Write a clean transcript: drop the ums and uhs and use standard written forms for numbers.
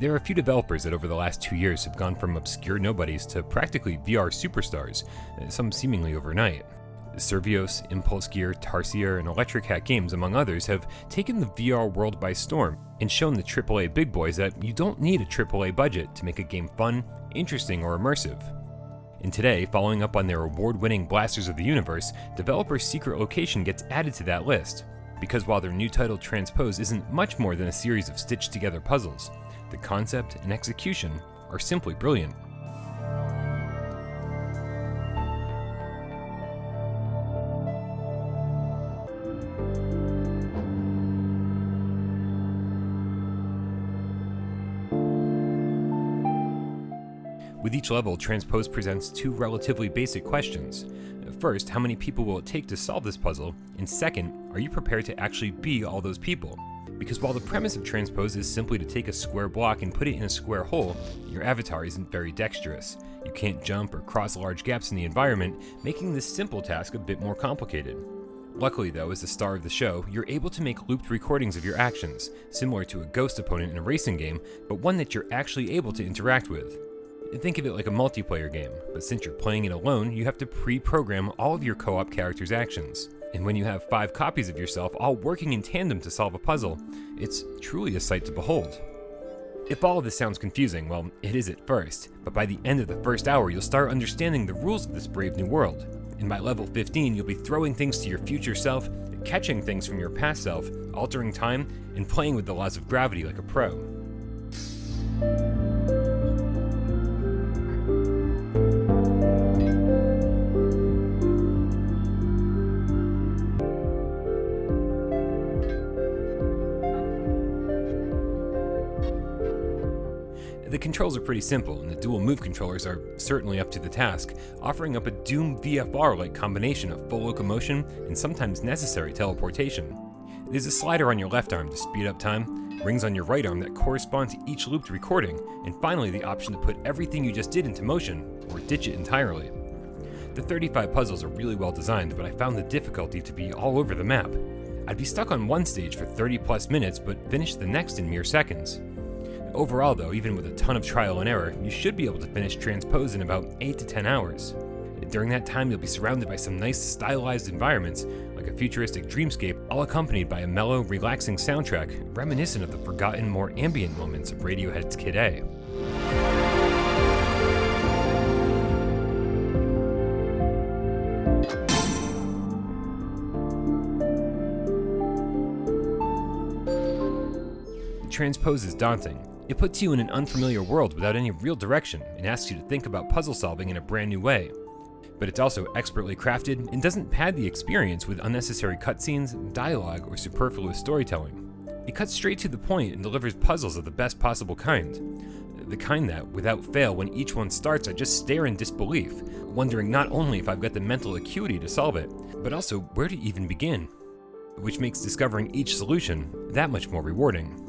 There are a few developers that over the last 2 years have gone from obscure nobodies to practically VR superstars, some seemingly overnight. Servios, Impulse Gear, Tarsier, and Electric Hat Games, among others, have taken the VR world by storm and shown the AAA big boys that you don't need a AAA budget to make a game fun, interesting, or immersive. And today, following up on their award-winning Blasters of the Universe, developer Secret Location gets added to that list. Because while their new title Transpose isn't much more than a series of stitched-together puzzles, the concept and execution are simply brilliant. With each level, Transpose presents two relatively basic questions. First, how many people will it take to solve this puzzle? And second, are you prepared to actually be all those people? Because while the premise of Transpose is simply to take a square block and put it in a square hole, your avatar isn't very dexterous. You can't jump or cross large gaps in the environment, making this simple task a bit more complicated. Luckily though, as the star of the show, you're able to make looped recordings of your actions, similar to a ghost opponent in a racing game, but one that you're actually able to interact with. Think of it like a multiplayer game, but since you're playing it alone, you have to pre-program all of your co-op characters' actions. And when you have 5 copies of yourself all working in tandem to solve a puzzle, it's truly a sight to behold. If all of this sounds confusing, well, it is at first, but by the end of the first hour you'll start understanding the rules of this brave new world. And by level 15 you'll be throwing things to your future self, catching things from your past self, altering time, and playing with the laws of gravity like a pro. The controls are pretty simple, and the dual move controllers are certainly up to the task, offering up a Doom VFR-like combination of full locomotion and sometimes necessary teleportation. There's a slider on your left arm to speed up time, rings on your right arm that correspond to each looped recording, and finally the option to put everything you just did into motion, or ditch it entirely. The 35 puzzles are really well designed, but I found the difficulty to be all over the map. I'd be stuck on one stage for 30 plus minutes, but finish the next in mere seconds. Overall though, even with a ton of trial and error, you should be able to finish Transpose in about 8 to 10 hours. During that time you'll be surrounded by some nice stylized environments, like a futuristic dreamscape, all accompanied by a mellow, relaxing soundtrack, reminiscent of the forgotten, more ambient moments of Radiohead's Kid A. Transpose is daunting. It puts you in an unfamiliar world without any real direction and asks you to think about puzzle solving in a brand new way. But it's also expertly crafted and doesn't pad the experience with unnecessary cutscenes, dialogue, or superfluous storytelling. It cuts straight to the point and delivers puzzles of the best possible kind. The kind that, without fail, when each one starts, I just stare in disbelief, wondering not only if I've got the mental acuity to solve it, but also where to even begin. Which makes discovering each solution that much more rewarding.